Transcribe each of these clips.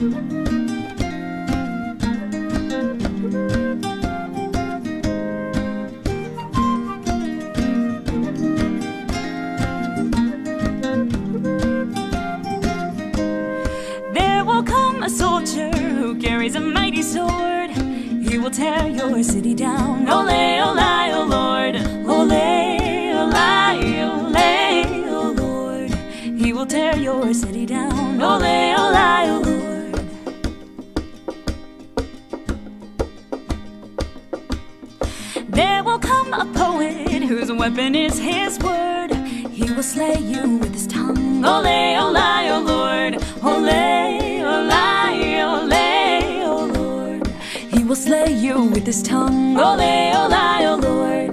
There will come a soldier who carries a mighty sword. He will tear your city down. Ole, ole, oh Lord. Ole, ole, ole, oh Lord. He will tear your city down. Ole, ole, oh Lord. There will come a poet whose weapon is his word. He will slay you with his tongue. Ole, ole, oh Lord. Ole, ole, ole, oh Lord. He will slay you with his tongue. Ole, ole, oh Lord.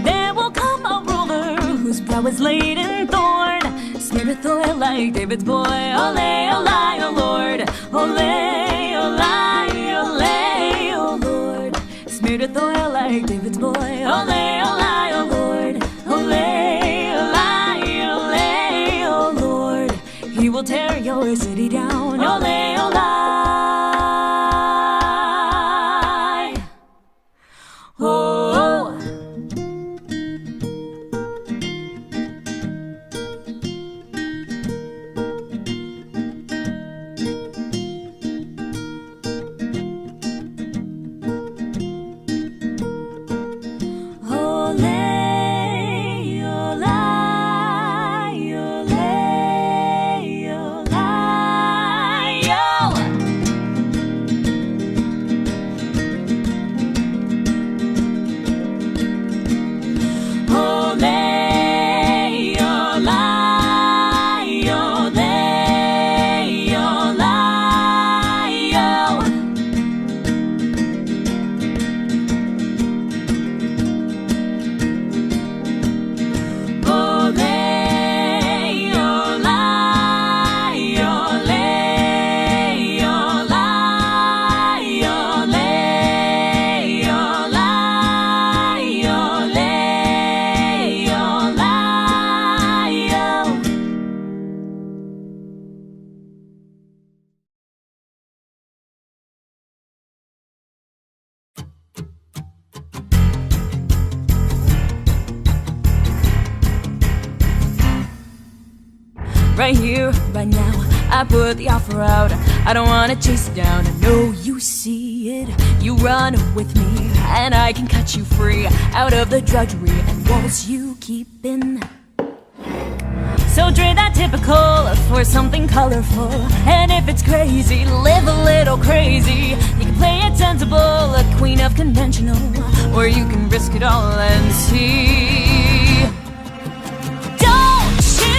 There will come a ruler whose brow is laid in thorn, smeared with oil like David's boy. Ole, ole, oh Lord. Ole, ole, ole, oh Lord. Smeared with oil like David's boy. Ole, ole, oh Lord. Ole, ole, ole, oh Lord. He will tear your city down. Ole, ole. Oh. Right here, right now, I put the offer out. I don't wanna chase it down. I know you see it. You run with me, and I can cut you free out of the drudgery and walls you keep in. So trade that typical for something colorful. And if it's crazy, live a little crazy. You can play it sensible, a queen of conventional, or you can risk it all and see. Don't you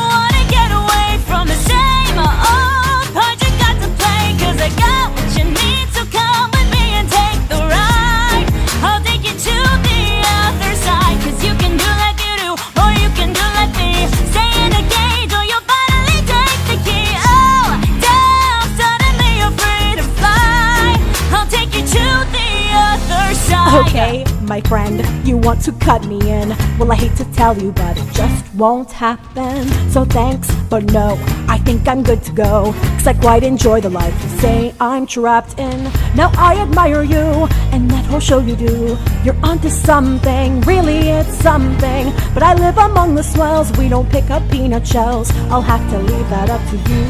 wanna get away from the same old part you got to play? 'Cause I got what you need, so come with me and take the ride. I'll take you to the other side. 'Cause you can do like you do, or you can do like me. Stay in a cage, or you'll finally take the key. Oh, down, suddenly you're free to fly. I'll take you to the other side. Okay, my friend, you want to cut me in. Well, I hate to tell you, but it just won't happen. So thanks, but no, I think I'm good to go. 'Cause I quite enjoy the life you say I'm trapped in. Now I admire you, and that whole show you do. You're onto something, really it's something. But I live among the swells, we don't pick up peanut shells. I'll have to leave that up to you.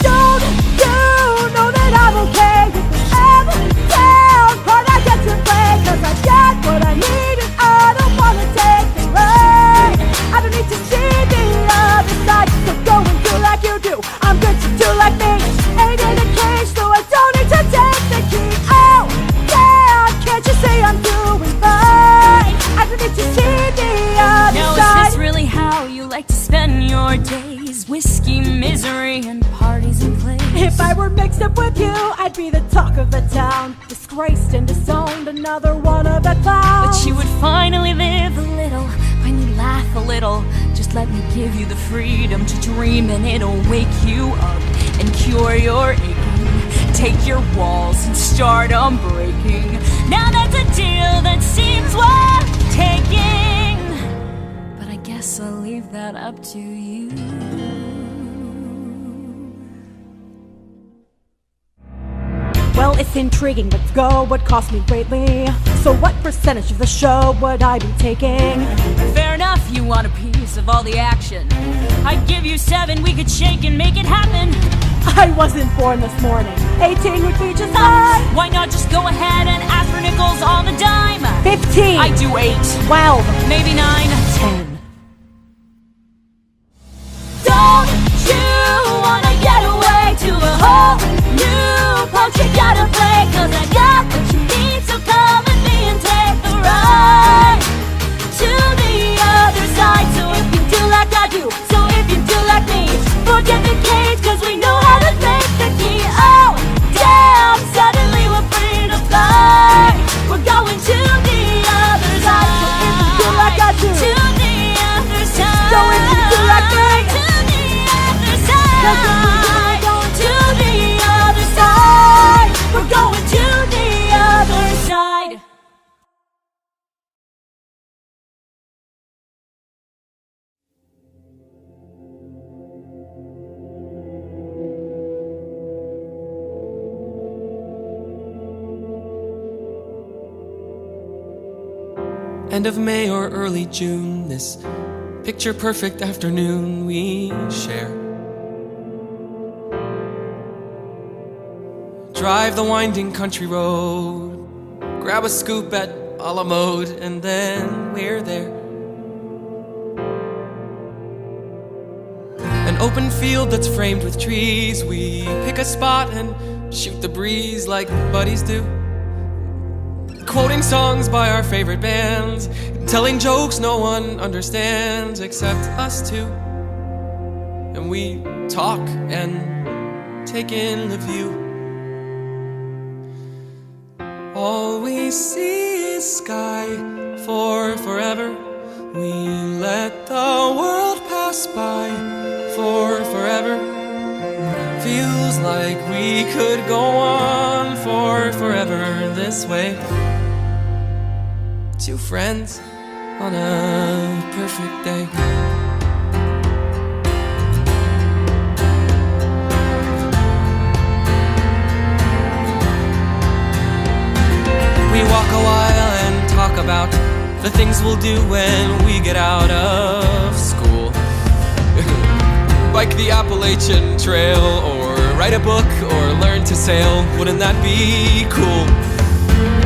Don't you know that I'm okay with whatever town part I get to play? 'Cause I get what I need and I don't wanna take the rain. I don't need to see the other side, so go and do like you do. I'm good to do like me. Ain't in a cage, so I don't need to take the key. Oh, yeah, can't you see I'm doing fine? I don't need to see the other now, side. Now is this really how you like to spend your days? Whiskey, misery, and parties and plays. If I were mixed up with you, I'd be the talk of the town. Disgraced and disowned, another one of the clowns. But you would finally live a little, finally laugh a little. Just let me give you the freedom to dream, and it'll wake you up and cure your aching. take your walls and start 'em breaking. Now that's a deal that seems worth taking, but I guess I'll leave that up to you. Well, it's intriguing, let's go, would cost me greatly. So what percentage of the show would I be taking? Fair enough, you want a piece of all the action. I'd give you 7, we could shake and make it happen. I wasn't born this morning. 18 would be just fine. Why not just go ahead and ask for nickels on the dime? 15. I do 8. 12. Maybe 9. 10. Don't you wanna get away to a whole new part? You gotta play, 'cause I got what you need. So come with me and take the ride to the other side. So if you do like I do, so if you do like me, forget the cage, 'cause we know how to make the key. Oh, damn, suddenly we're free to fly. We're going to the other side. So if you do like I do, to the other side. so if you do like me, to the other side. 'cause if we do, we're going to the other side. We're going to the other side. End of May or early June, this picture-perfect afternoon we share. Drive the winding country road, grab a scoop at a la mode, and then we're there. An open field that's framed with trees, we pick a spot and shoot the breeze like buddies do. Quoting songs by our favorite bands, telling jokes no one understands except us two. And we talk and take in the view. All we see is sky for forever. We let the world pass by for forever. Feels like we could go on for forever this way. Two friends on a perfect day. We walk a while and talk about the things we'll do when we get out of school. Bike the Appalachian Trail, or write a book, or learn to sail. Wouldn't that be cool?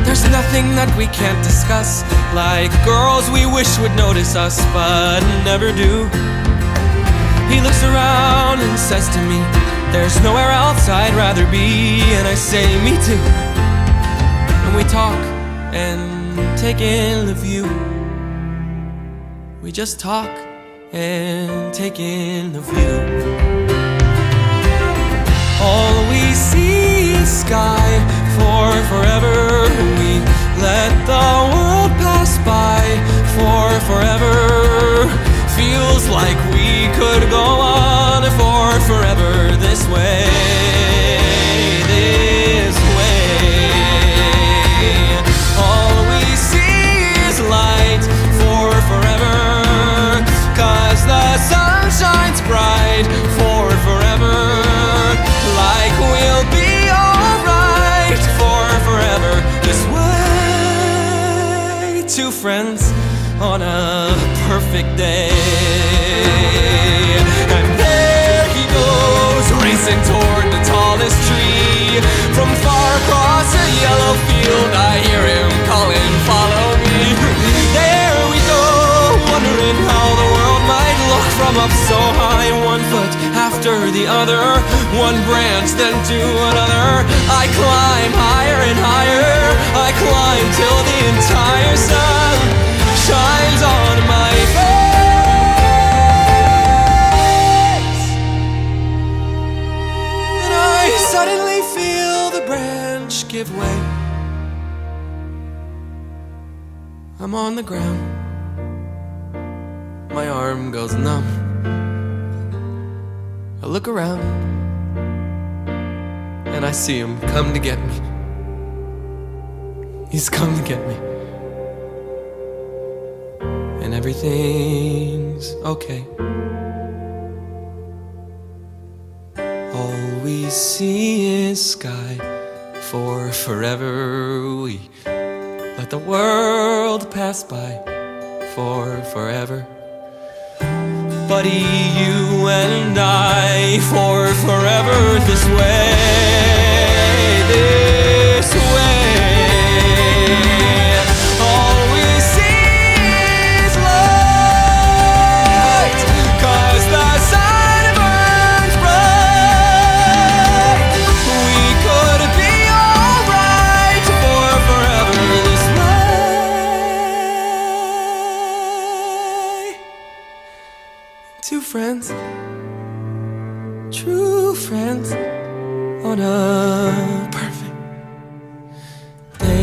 There's nothing that we can't discuss, like girls we wish would notice us, but never do. He looks around and says to me, there's nowhere else I'd rather be, and I say, me too. And we talk and take in the view. We just talk and take in the view. All we see is sky for forever. We let the world pass by for forever. Feels like we could go on for forever this way, this way. All we see is light for forever, 'cause the sun shines bright for forever. Like we'll be alright for forever this way. Two friends on a perfect day. And there he goes, racing toward the tallest tree. From far across a yellow field, I hear him calling, follow me. There we go, wondering how the world might look from up so high. One foot after the other, one branch then to another. I climb higher and higher, I climb till the entire sun shines on my face. And I suddenly feel the branch give way. I'm on the ground, my arm goes numb. I look around, and when I see him come to get me. He's come to get me. And everything's okay. All we see is sky. For forever we let the world pass by. For forever, buddy, you and I. For forever, this way, this way. All we see is light, 'cause the sun burns bright. We could be alright for forever this way. Two friends, true friends, on a perfect day.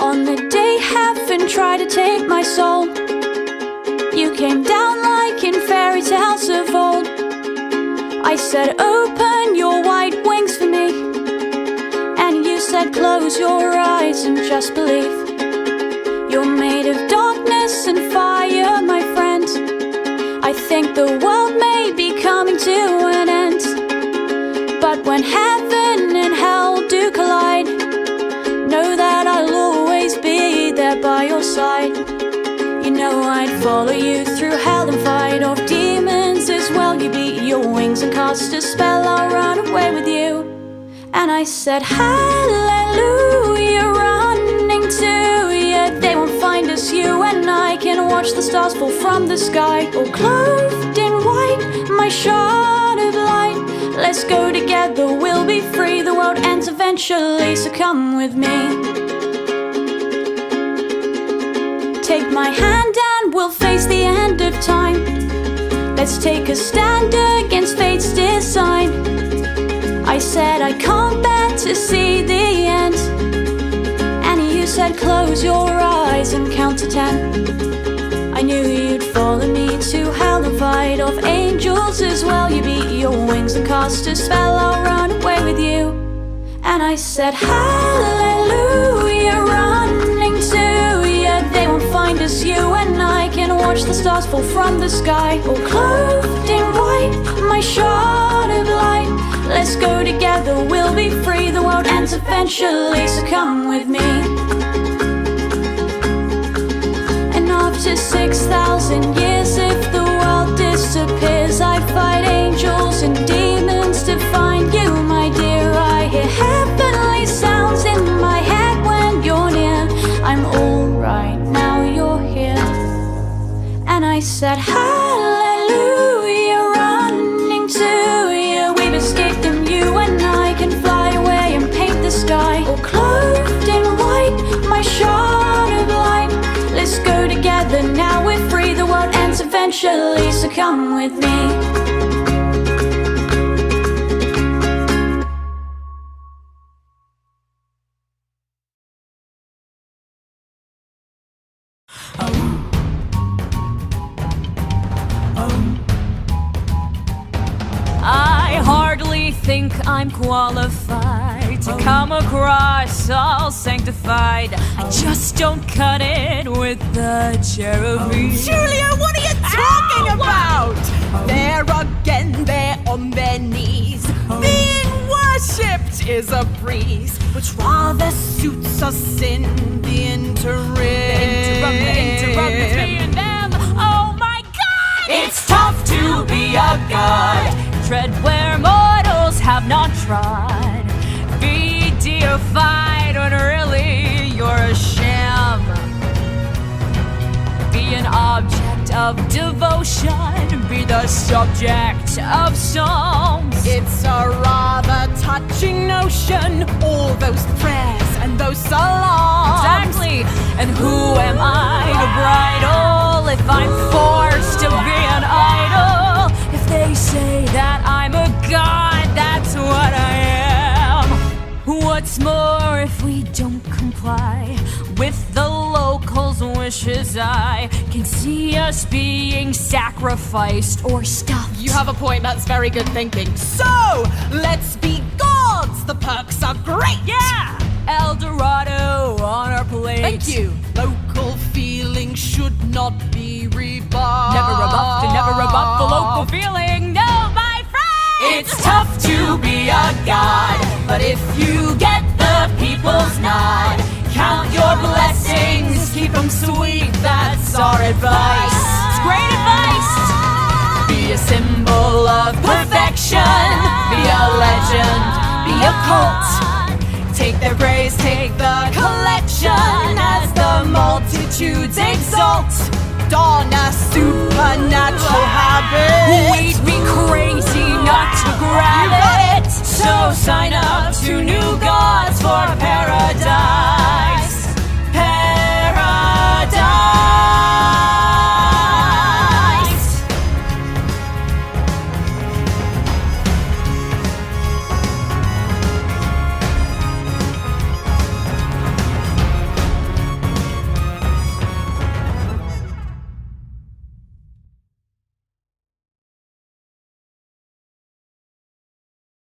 On the day heaven tried to take my soul, you came down like in fairy tales of old. I said, open your white wings for me, and you said, close your eyes and just believe. You're made of darkness and fire, my friend. I think the world may be coming to an end, but when heaven and hell do collide, know that I'll always be there by your side. You know I'd follow you through hell and fight off demons as well. You beat your wings and cast a spell, I'll run away with you. And I said, hallelujah, running to you. They won't find us, you and I can watch the stars fall from the sky. All clothed in white, my shard of light. Let's go together, we'll be free. The world ends eventually, so come with me. Take my hand and we'll face the end of time. Let's take a stand against fate's design. I said I can't bear to see the end, and you said close your eyes and count to 10. I knew you'd follow me to hell and fight off angels as well. You beat your wings and cast a spell, I'll run away with you. And I said, hallelujah, running to you. They won't find us, you and I can watch the stars fall from the sky. All clothed in white, my shard of light. Let's go together, we'll be free. The world ends eventually, so come with me. After 6,000 years, if the world disappears, I fight angels and demons to find you, my dear. I hear heavenly sounds in my head when you're near. I'm alright now you're here. And I said, hallelujah, running to you. We've escaped and you and I can fly away and paint the sky. All clothed in white, my shard of light. Let's go together, now we're free. The world ends eventually, so come with me. I hardly think I'm qualified to come across all sanctified. I just don't cut it with the cherubim. Julia, what are you talking about? There again, they're on their knees. Being worshipped is a breeze, which rather suits us in the interim. The interim between them. Oh my God! It's tough to be a god. Tread where mortals have not trod. Be deified when really you're a sham. Be an object of devotion. Be the subject of songs. It's a rather touching notion, all those prayers and those salams. Exactly. And who am I to bridle if I'm forced to be an idol? If they say that I'm a god, that's what I am. What's more, if we don't comply with the locals' wishes, I can see us being sacrificed or stuffed. You have a point, that's very good thinking. So, let's be gods! The perks are great! Yeah! El Dorado on our plate. Thank you. Local feeling should not be rebuffed. Never rebuffed and never rebuff the local feeling. No, my friend! It's tough to be a god, but if you get the people's nod, count your blessings, keep them sweet, that's our advice. It's great advice. Be a symbol of perfection, be a legend, be a cult. Take their praise, take the collection as the multitudes exalt. Don a supernatural habit. We'd be crazy not to grab it. So sign up to New Gods for Paradise. Paradise.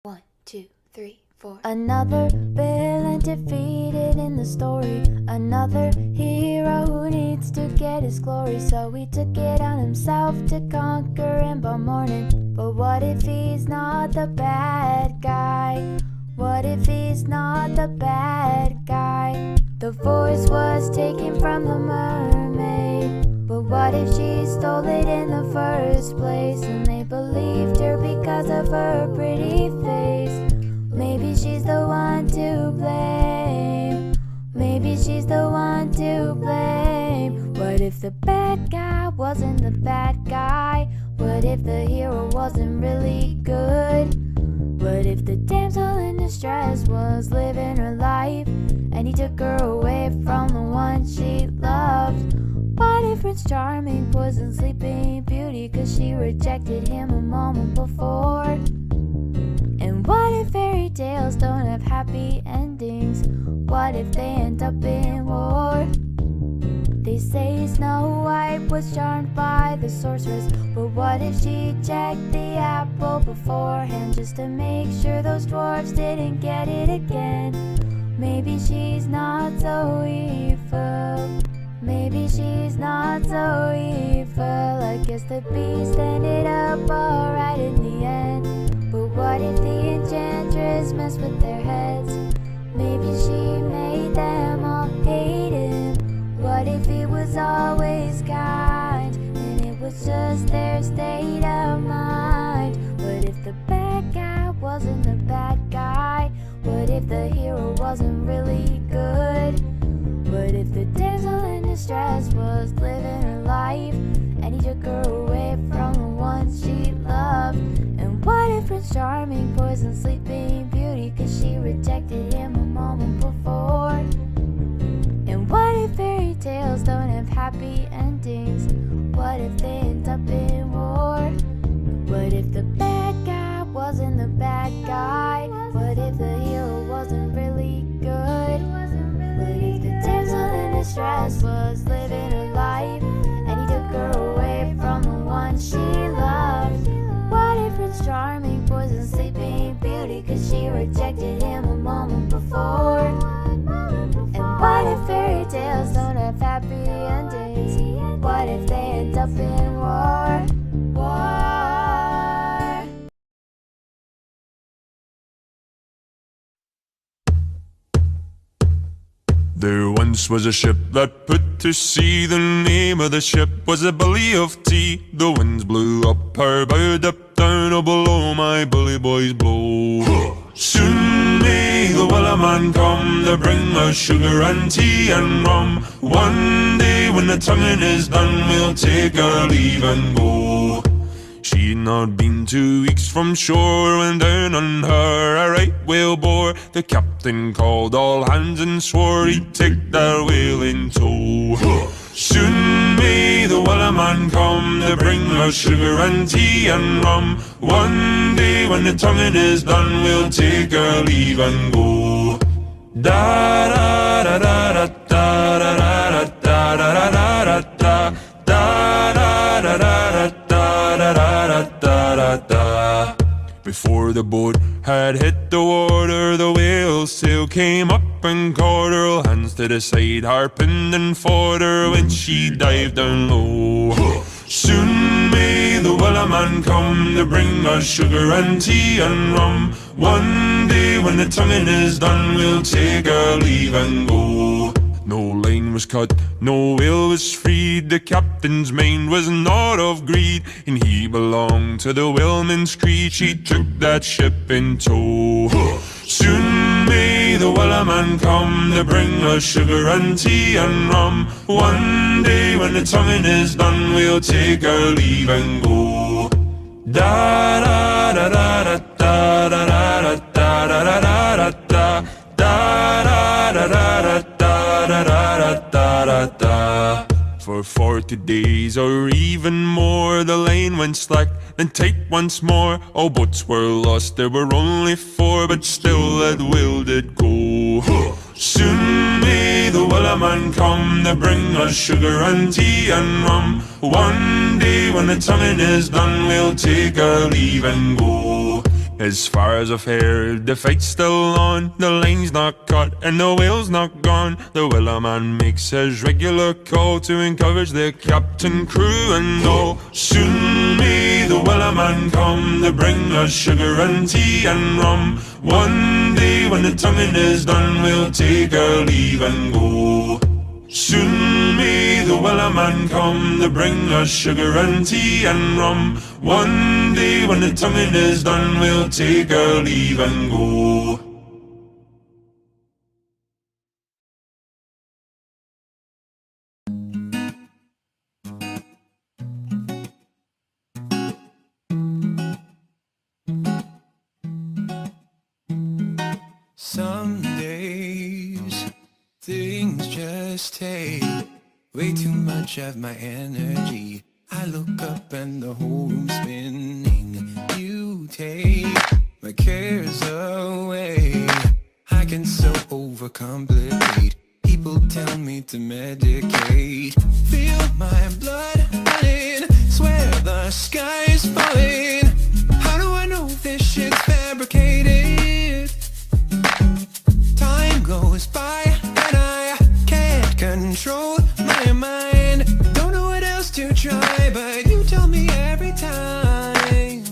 One, two, three, four. Another villain defeated in the story. Another hero who needs to get his glory. So he took it on himself to conquer him by morning. But what if he's not the bad guy? What if he's not the bad guy? The voice was taken from the mermaid. But what if she stole it in the first place? And they believed her because of her pretty face. Maybe she's the one to blame. Maybe she's the one to blame. What if the bad guy wasn't the bad guy? What if the hero wasn't really good? What if the damsel in distress was living her life and he took her away from the one she loved? What if Prince Charming poisoned Sleeping Beauty 'cause she rejected him a moment before? And what if fairy tales don't have happy endings? What if they end up in war? They say Snow White was charmed by the sorceress, but what if she checked the apple beforehand just to make sure those dwarfs didn't get it again? Maybe she's not so evil. Maybe she's not so evil. I guess the beast ended up alright in the end. But what if the enchantress messed with their heads? Maybe she made them all hate him. What if he was always kind and it was just their state of mind? What if the bad guy wasn't the bad guy? What if the hero wasn't really good? What if the damsel in distress was living her life and he took her away from the one she loved? And what if Prince Charming poisoned Sleeping Beauty 'cause she rejected him a moment before? And what if fairy tales don't have happy endings? What if they end up in war? What if the bad guy wasn't the bad guy? What if the hero wasn't really good? What if the damsel in distress was living her life and he took her away from the one she loved? What if Prince Charming poisoned Sleeping Beauty 'cause she rejected him a moment before? And what if fairy tales don't have happy endings? What if they end up in war? War. There once was a ship that put to sea. The name of the ship was a Bully of Tea. The winds blew up her bow, up down, oh below my bully boys blow. Soon may the Wellerman come to bring us sugar and tea and rum. One day when the tonguing is done, we'll take our leave and go. She She'd not been 2 weeks from shore when down on her a right whale bore. The captain called all hands and swore he'd take that whale in tow. Soon may the wellerman come to bring us sugar and tea and rum. One day when the tonguing is done, we'll take our leave and go. Da da da da da da da da da da da da da da da da da da da. Before the boat had hit the water, the whale's tail came up and caught her. All hands to the side, harping and fought her when she dived down low. Soon may the wellerman come to bring us sugar and tea and rum. One day when the tonguing is done, we'll take our leave and go. No line was cut, no whale was freed. The captain's mind was not of greed, and he belonged to the whaleman's creed. She took that ship in tow. Soon may the wellerman come to bring us sugar and tea and rum. One day when the tonguing is done, we'll take our leave and go. Da da da da da da da da da da da da da da da da da da. For 40 days or even more, the line went slack, then tight once more. All boats were lost, there were only 4, but still that whale did go. Soon may the wellerman come to bring us sugar and tea and rum. One day when the tonguing is done, we'll take our leave and go. As far as I've heard, the fight's still on. The line's not cut and the whale's not gone. The wellerman makes his regular call to encourage the captain, crew and all. Soon may the wellerman come to bring us sugar and tea and rum. One day when the tonguing is done, we'll take our leave and go. Soon may the wellerman come to bring us sugar and tea and rum. One day when the tonguing is done, we'll take our leave and go. Some days things just take way too much of my energy. I look up and the whole room's spinning. You take my cares away. I can so overcomplicate. People tell me to medicate. Feel my blood running, swear the sky's falling. How do I know this shit's fabricated? Time goes by and I can't control my mind. Don't know what else to try, but you tell me every time.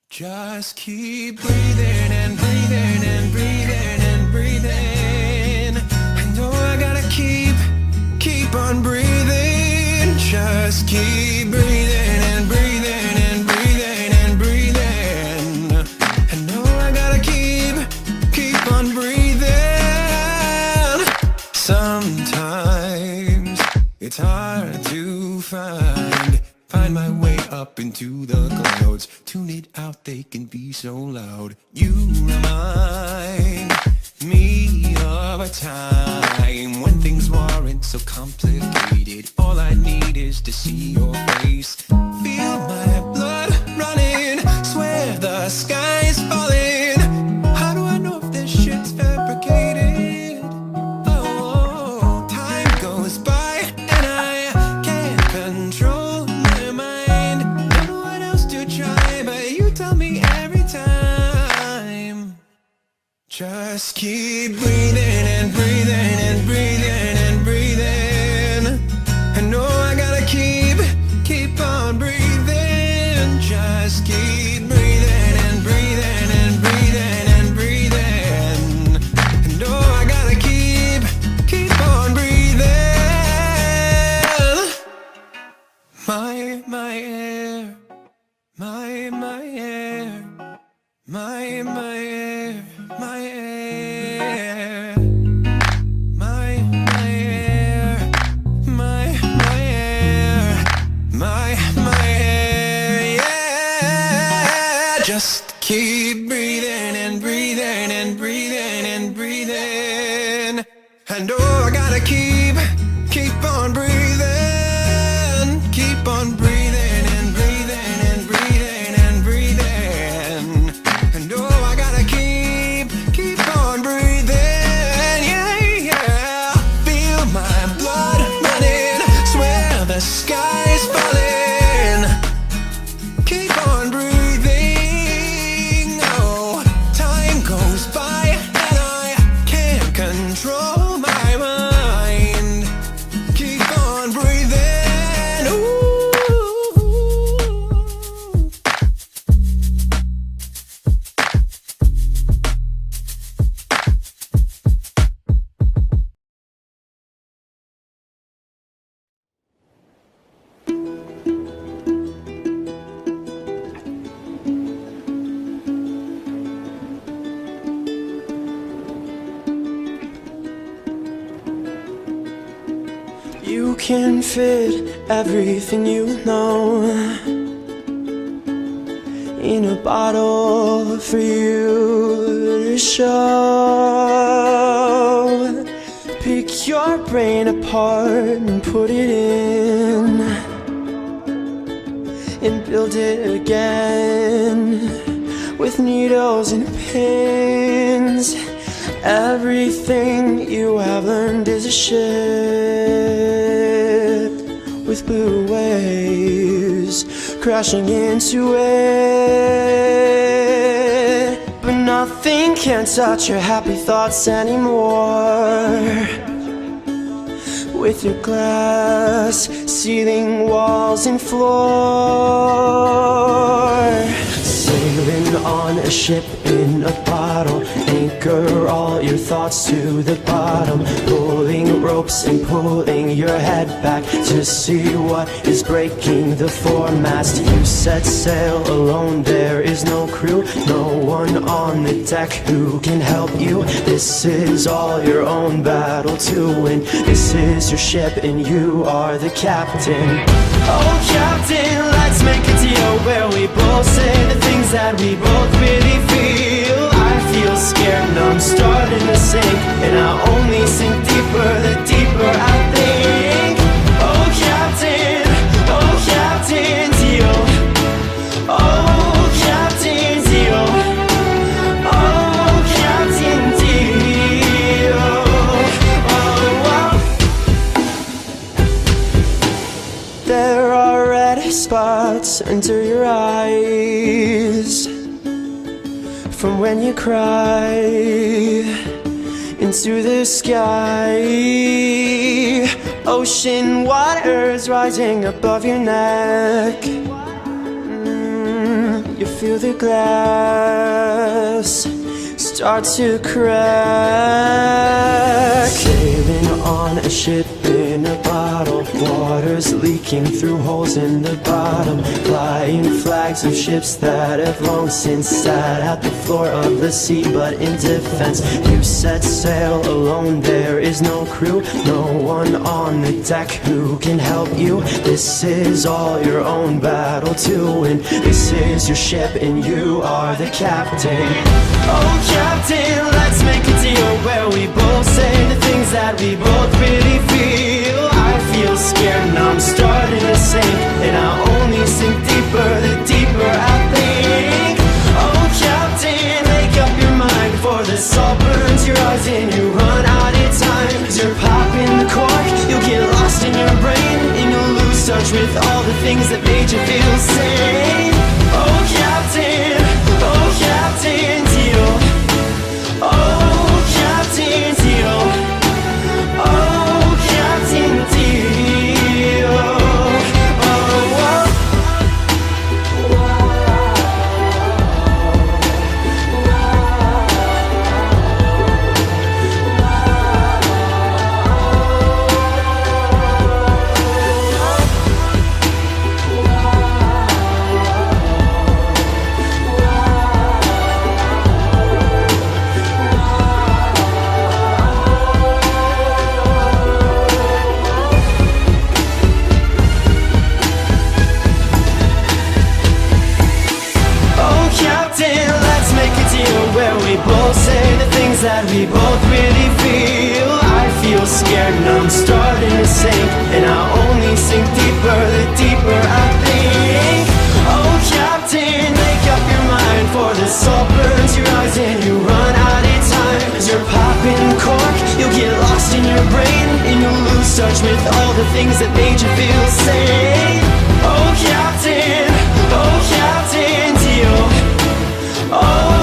Just keep breathing and breathing and breathing and breathing. I know I gotta keep on breathing. Just keep breathing and breathing and breathing and breathing. I know I gotta keep on breathing. Sometimes it's hard to find my way up into the clouds. Tune it out, they can be so loud. You remind me of a time when things weren't so complicated. All I need is to see your face. Feel my blood running, swear the sky's falling. How do I know if this shit's fabricated? Oh, time goes by and I can't control my mind. Don't know what else to try, but you tell me every time. Just keep breathing and breathing and breathing and breathing. I know I gotta keep on breathing. Just keep breathing and breathing and breathing and breathing. I know I gotta keep on breathing. My air, my air, my air, my air, my Just keep breathing and breathing and breathing and breathing. And oh, I gotta keep on breathing. Keep on breathing and breathing and breathing and breathing. And oh, I gotta keep on breathing. Yeah, yeah. Feel my blood running. Swear the sky's falling. Keep on breathing. Oh, time goes by and I can't control my mind. Keep on breathing. Ooh. You can fit everything you know in a bottle for you to show. Pick your brain apart and put it in and build it again with needles and pins. Everything you have learned is a ship with blue waves crashing into it. But nothing can touch your happy thoughts anymore. With your glass ceiling, walls and floor. Sailing on a ship in a bottle, anchor all your thoughts to the bottom, pulling ropes and pulling your head back to see what is breaking the foremast. You set sail alone, there is no crew, no one on the deck who can help you. This is all your own battle to win. This is your ship and you are the captain. Oh captain, let's make a deal where we both say the things that we both really feel. I feel scared and I'm starting to sink, and I only sink deeper the deeper I think. Oh captain, deal. Oh captain, deal. Oh captain, deal. Oh, oh. There are red spots under your eyes from when you cry into the sky. Ocean waters rising above your neck. You feel the glass start to crack. Sailing on a ship in a bottle, water's leaking through holes in the bottom, flying flags of ships that have long since sat at the floor of the sea. But in defense, you set sail alone, there is no crew, no one on the deck who can help you. This is all your own battle to win. This is your ship and you are the captain. Oh captain, let's make a deal where we both say the things that we both really feel. I feel scared and I'm starting to sink, and I only sink deeper the deeper I think. Oh captain, make up your mind before the salt burns your eyes and you run out of time. 'Cause you're popping the cork, you'll get lost in your brain, and you'll lose touch with all the things that made you feel sane. Oh captain, deal. Oh captain, deal. Oh captain, deal. Oh, oh. in cork, you'll get lost in your brain, and you'll lose touch with all the things that made you feel sane. Oh, Captain, Teal. Oh,